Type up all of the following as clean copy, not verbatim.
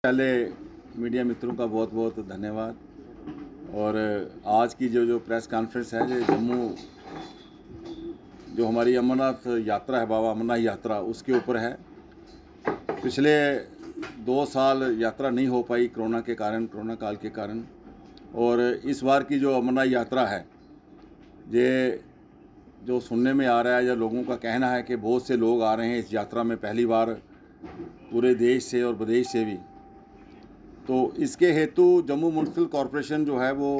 पहले मीडिया मित्रों का बहुत बहुत धन्यवाद। और आज की जो प्रेस कॉन्फ्रेंस है, जो जम्मू जो हमारी अमरनाथ यात्रा है, बाबा अमरनाथ यात्रा, उसके ऊपर है। पिछले 2 साल यात्रा नहीं हो पाई कोरोना के कारण, कोरोना काल के कारण। और इस बार की जो अमरनाथ यात्रा है, ये जो सुनने में आ रहा है या लोगों का कहना है कि बहुत से लोग आ रहे हैं इस यात्रा में पहली बार, पूरे देश से और विदेश से भी। तो इसके हेतु जम्मू म्यूनसिपल कॉरपोरेशन जो है वो,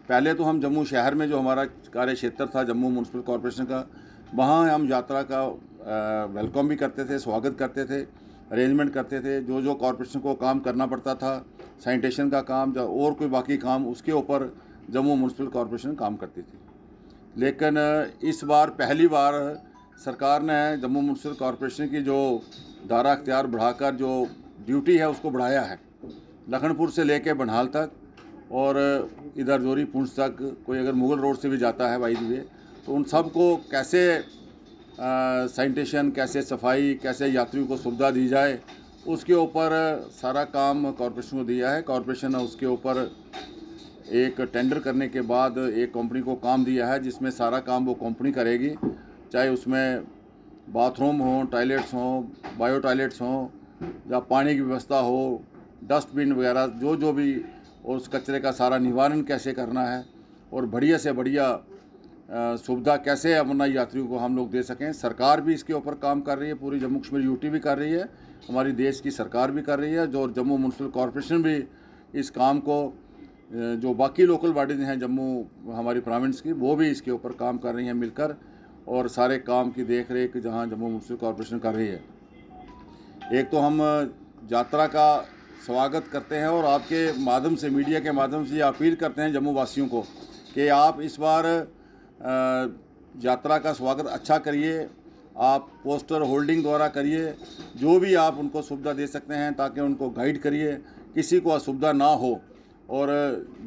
पहले तो हम जम्मू शहर में जो हमारा कार्य क्षेत्र था जम्मू म्यूनसिपल कॉरपोरेशन का, वहाँ हम यात्रा का वेलकम भी करते थे, स्वागत करते थे, अरेंजमेंट करते थे। जो कॉरपोरेशन को काम करना पड़ता था, सैनिटेशन का काम और कोई बाकी काम, उसके ऊपर जम्मू म्यूनसिपल कॉरपोरेशन काम करती थी। लेकिन इस बार पहली बार सरकार ने जम्मू म्यूनसिपल कॉरपोरेशन की जो दायरा अख्तियार बढ़ाकर जो ड्यूटी है उसको बढ़ाया है, लखनपुर से लेके बनहाल तक और इधर जोरी पुंछ तक। कोई अगर मुगल रोड से भी जाता है बाई द वे, तो उन सब को कैसे सैनिटेशन, कैसे सफाई, कैसे यात्रियों को सुविधा दी जाए, उसके ऊपर सारा काम कॉरपोरेशन को दिया है। कॉरपोरेशन ने उसके ऊपर एक टेंडर करने के बाद एक कंपनी को काम दिया है, जिसमें सारा काम वो कंपनी करेगी। चाहे उसमें बाथरूम हो, टॉयलेट्स हों, बायो टॉयलेट्स हों, या पानी की व्यवस्था हो, डस्टबिन वगैरह जो भी, और उस कचरे का सारा निवारण कैसे करना है, और बढ़िया से बढ़िया सुविधा कैसे अमरनाथ यात्रियों को हम लोग दे सकें। सरकार भी इसके ऊपर काम कर रही है, पूरी जम्मू कश्मीर यूटी भी कर रही है, हमारी देश की सरकार भी कर रही है, जो जम्मू म्यूनसिपल कॉरपोरेशन भी इस काम को, जो बाकी लोकल बॉडीज हैं जम्मू हमारी प्रोविंस की, वो भी इसके ऊपर काम कर रही हैं मिलकर, और सारे काम की देख रेख जहाँ जम्मू म्यूनसिपल कॉरपोरेशन कर रही है। एक तो हम यात्रा का स्वागत करते हैं और आपके माध्यम से, मीडिया के माध्यम से ये अपील करते हैं जम्मू वासियों को कि आप इस बार यात्रा का स्वागत अच्छा करिए। आप पोस्टर होल्डिंग द्वारा करिए, जो भी आप उनको सुविधा दे सकते हैं, ताकि उनको गाइड करिए, किसी को असुविधा ना हो। और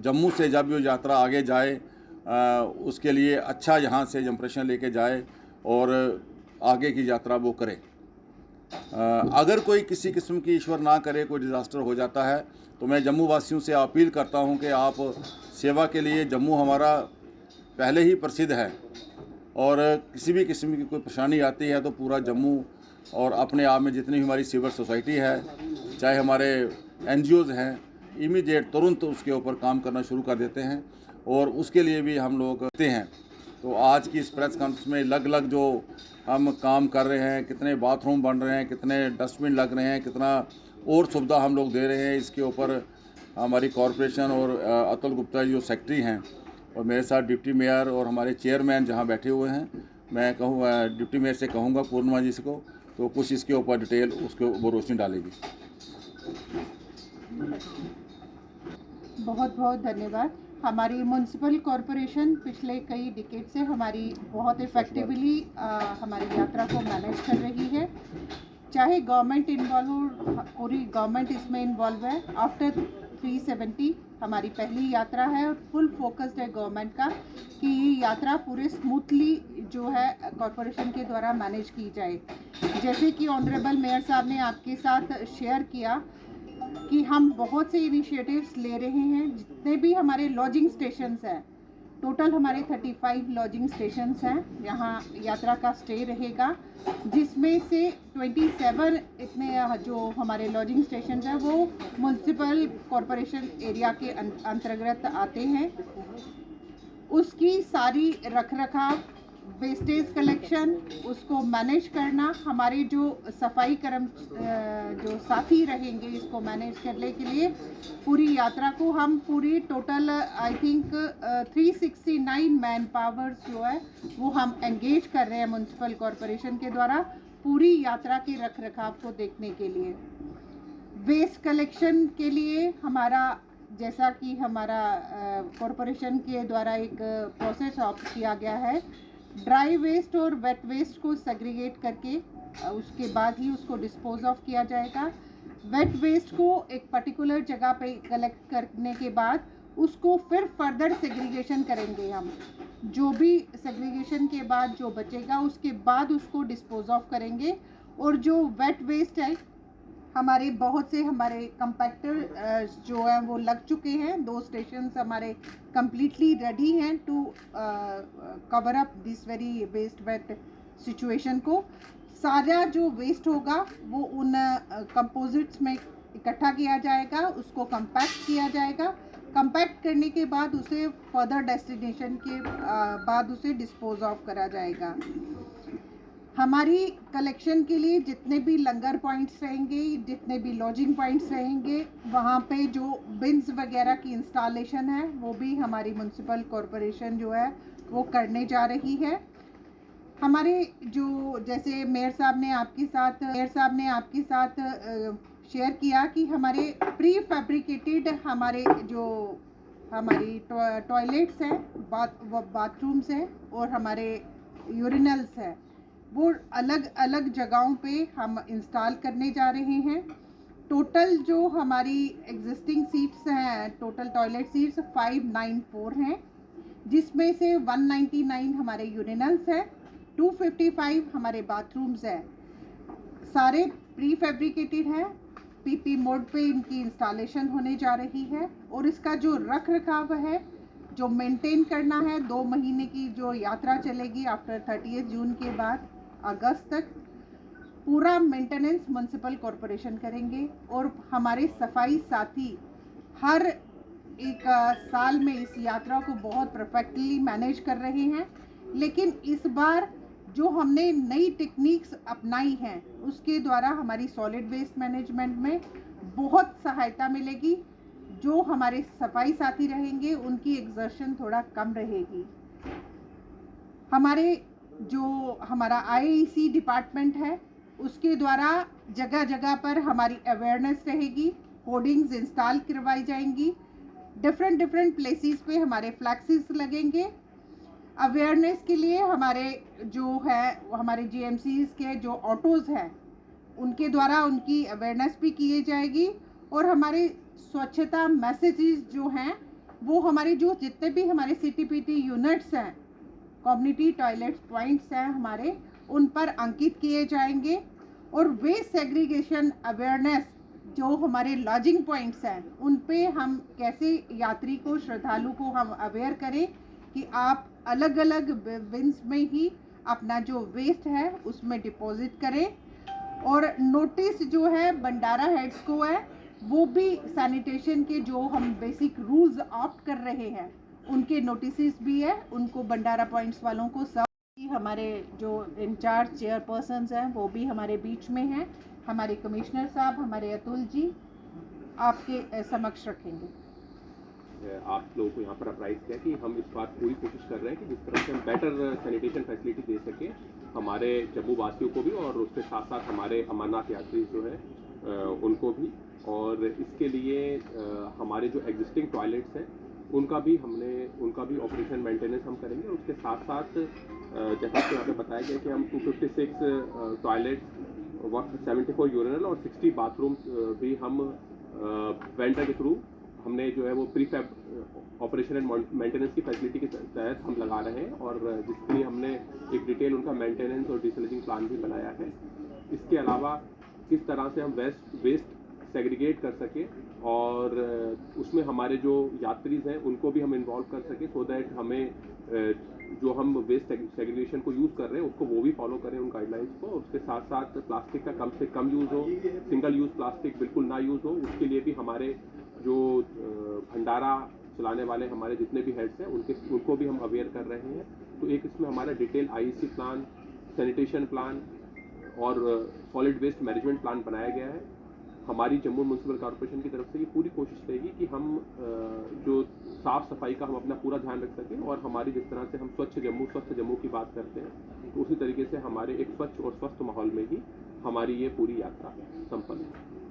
जम्मू से जब वो यात्रा आगे जाए, उसके लिए अच्छा यहाँ से इंप्रेशन लेके जाए और आगे की यात्रा वो करे। अगर कोई किसी किस्म की, ईश्वर ना करे, कोई डिज़ास्टर हो जाता है, तो मैं जम्मू वासियों से अपील करता हूं कि आप सेवा के लिए, जम्मू हमारा पहले ही प्रसिद्ध है, और किसी भी किस्म की कोई परेशानी आती है तो पूरा जम्मू और अपने आप में जितनी भी हमारी सिविल सोसाइटी है, चाहे हमारे NGOs हैं, इमीडिएट तुरंत उसके ऊपर काम करना शुरू कर देते हैं, और उसके लिए भी हम लोग करते हैं। तो आज की इस प्रेस कॉन्फ्रेंस में अलग अलग जो हम काम कर रहे हैं, कितने बाथरूम बन रहे हैं, कितने डस्टबिन लग रहे हैं, कितना और सुविधा हम लोग दे रहे हैं, इसके ऊपर हमारी कॉरपोरेशन और अतुल गुप्ता जी जो सेक्रेटरी हैं, और मेरे साथ डिप्टी मेयर और हमारे चेयरमैन जहां बैठे हुए हैं, मैं कहूँगा डिप्टी मेयर से कहूँगा पूर्णिमा जी से को, तो कुछ इसके ऊपर डिटेल उसके वो रोशनी डालेगी। बहुत बहुत धन्यवाद। हमारी म्यूनसिपल कॉरपोरेशन पिछले कई डिकेड से हमारी बहुत इफ़ेक्टिवली हमारी यात्रा को मैनेज कर रही है। चाहे गवर्नमेंट इन्वॉल्व हो, पूरी गवर्नमेंट इसमें इन्वॉल्व है। आफ्टर 370 हमारी पहली यात्रा है, और फुल फोकस्ड है गवर्नमेंट का कि ये यात्रा पूरे स्मूथली जो है कॉरपोरेशन के द्वारा मैनेज की जाए। जैसे कि ऑनरेबल मेयर साहब ने आपके साथ शेयर किया कि हम बहुत से इनिशिएटिव्स ले रहे हैं। जितने भी हमारे लॉजिंग स्टेशंस हैं, टोटल हमारे 35 लॉजिंग स्टेशंस हैं, यहाँ यात्रा का स्टे रहेगा, जिसमें से 27 इतने जो हमारे लॉजिंग स्टेशंस हैं वो म्यूनसिपल कॉरपोरेशन एरिया के अंतर्गत आते हैं। उसकी सारी रख रखाव, वेस्टेज कलेक्शन, उसको मैनेज करना, हमारे जो सफाई जो साथी रहेंगे इसको मैनेज करने के लिए, पूरी यात्रा को हम पूरी total I think 369 man powers जो है वो हम एंगेज कर रहे हैं म्यूनसिपल कॉरपोरेशन के द्वारा पूरी यात्रा के रख रखाव को देखने के लिए। वेस्ट कलेक्शन के लिए हमारा, जैसा कि हमारा कॉरपोरेशन के द्वारा एक प्रोसेस ऑप्ट किया गया है, ड्राई वेस्ट और वेट वेस्ट को सेग्रीगेट करके उसके बाद ही उसको डिस्पोज ऑफ किया जाएगा। वेट वेस्ट को एक पर्टिकुलर जगह पे कलेक्ट करने के बाद उसको फिर फर्दर सेग्रीगेशन करेंगे हम। जो भी सेग्रीगेशन के बाद जो बचेगा उसके बाद उसको डिस्पोज ऑफ करेंगे, और जो वेट वेस्ट है हमारे बहुत से हमारे कंपैक्टर जो हैं वो लग चुके हैं। 2 स्टेशन हमारे कम्प्लीटली रेडी हैं to cover up this very waste wet situation को। सारा जो वेस्ट होगा वो उन कंपोजिट्स में इकट्ठा किया जाएगा, उसको कंपैक्ट किया जाएगा। कंपैक्ट करने के बाद उसे फर्दर डेस्टिनेशन के बाद उसे डिस्पोज ऑफ करा जाएगा। हमारी कलेक्शन के लिए जितने भी लंगर पॉइंट्स रहेंगे, जितने भी लॉजिंग पॉइंट्स रहेंगे, वहाँ पे जो बिन्स वगैरह की इंस्टॉलेशन है वो भी हमारी म्युनिसिपल कॉरपोरेशन जो है वो करने जा रही है। हमारे जो जैसे मेयर साहब ने आपके साथ शेयर किया कि हमारे प्री फैब्रिकेटेड हमारी टॉयलेट्स हैं, बाथरूम्स हैं और हमारे यूरिनल्स हैं, वो अलग अलग जगहों पे हम इंस्टॉल करने जा रहे हैं। टोटल जो हमारी एग्जिस्टिंग सीट्स हैं, टोटल टॉयलेट सीट्स 594 हैं, जिसमें से 199 हमारे यूरिनल्स हैं, 255 हमारे बाथरूम्स हैं। सारे प्री फैब्रिकेटेड हैं, पीपी मोड पे इनकी इंस्टॉलेशन होने जा रही है और इसका जो रख रखाव है, जो मेंटेन करना है, 2 महीने की जो यात्रा चलेगी आफ्टर 30 जून के बाद अगस्त तक, पूरा मेंटेनेंस म्युनिसिपल कॉरपोरेशन करेंगे। और हमारे सफाई साथी हर एक साल में इस यात्रा को बहुत परफेक्टली मैनेज कर रहे हैं, लेकिन इस बार जो हमने नई टेक्निक्स अपनाई हैं उसके द्वारा हमारी सॉलिड वेस्ट मैनेजमेंट में बहुत सहायता मिलेगी। जो हमारे सफाई साथी रहेंगे उनकी एग्जर्शन थोड़ा कम रहेगी। हमारा IAEC डिपार्टमेंट है, उसके द्वारा जगह जगह पर हमारी अवेयरनेस रहेगी, होर्डिंग्स इंस्टॉल करवाई जाएंगी, डिफरेंट प्लेसेस पे हमारे फ्लैक्सेस लगेंगे। अवेयरनेस के लिए हमारे GMCs के जो ऑटोज़ हैं उनके द्वारा उनकी अवेयरनेस भी की जाएगी। और हमारे स्वच्छता मैसेजेस जो हैं वो हमारे जो जितने भी हमारे CTPT यूनिट्स हैं, कम्युनिटी टॉयलेट पॉइंट्स हैं हमारे, उन पर अंकित किए जाएंगे। और वेस्ट सेग्रीगेशन अवेयरनेस जो हमारे लॉजिंग पॉइंट्स हैं उन पे हम कैसे यात्री को, श्रद्धालु को हम अवेयर करें कि आप अलग अलग बिन्स में ही अपना जो वेस्ट है उसमें डिपॉजिट करें। और नोटिस जो है भंडारा हेड्स को है, वो भी सैनिटेशन के जो हम बेसिक रूल्स ऑप्ट कर रहे हैं उनके नोटिस भी है, उनको भंडारा पॉइंट्स वालों को सब। हमारे जो इंचार्ज चेयरपर्सन्स हैं वो भी हमारे बीच में हैं, हमारे कमिश्नर साहब, हमारे अतुल जी आपके समक्ष रखेंगे। आप लोगों को यहाँ पर अप्राइज किया कि हम इस बार पूरी कोशिश कर रहे हैं कि जिस तरह से हम बेटर सैनिटेशन फैसिलिटी दे सकें हमारे जम्मू वासियों को भी और उसके साथ साथ हमारे अमरनाथ यात्री जो है उनको भी। और इसके लिए हमारे जो एग्जिस्टिंग टॉयलेट्स हैं उनका भी ऑपरेशन मेंटेनेंस हम करेंगे। उसके साथ साथ जैसा कि यहाँ पे बताया गया कि हम 256 टॉयलेट्स, 74 यूरिनल और 60 बाथरूम्स भी हम वेंडर के थ्रू हमने जो है वो प्रीफैब ऑपरेशन एंड मेंटेनेंस की फैसिलिटी के तहत हम लगा रहे हैं और जिसके लिए हमने एक डिटेल उनका मेंटेनेंस और डिसलेजिंग प्लान भी बनाया है। इसके अलावा किस तरह से हम वेस्ट सेग्रीगेट कर सके और उसमें हमारे जो यात्रीज हैं उनको भी हम इन्वॉल्व कर सके सो दैट हमें जो हम वेस्ट सेग्रीगेशन को यूज़ कर रहे हैं उसको वो भी फॉलो करें उन गाइडलाइंस को। उसके साथ साथ प्लास्टिक का कम से कम यूज़ हो, सिंगल यूज़ प्लास्टिक बिल्कुल ना यूज़ हो, उसके लिए भी हमारे जो भंडारा चलाने वाले हमारे जितने भी हेड्स हैं उनको भी हम अवेयर कर रहे हैं। तो एक इसमें हमारा detail IEC plan, sanitation plan और सॉलिड वेस्ट मैनेजमेंट प्लान बनाया गया है। हमारी जम्मू म्युनिसिपल कॉर्पोरेशन की तरफ से ये पूरी कोशिश रहेगी कि हम जो साफ़ सफाई का हम अपना पूरा ध्यान रख सकें और हमारी जिस तरह से हम स्वच्छ जम्मू की बात करते हैं तो उसी तरीके से हमारे एक स्वच्छ और स्वस्थ माहौल में ही हमारी ये पूरी यात्रा संपन्न है।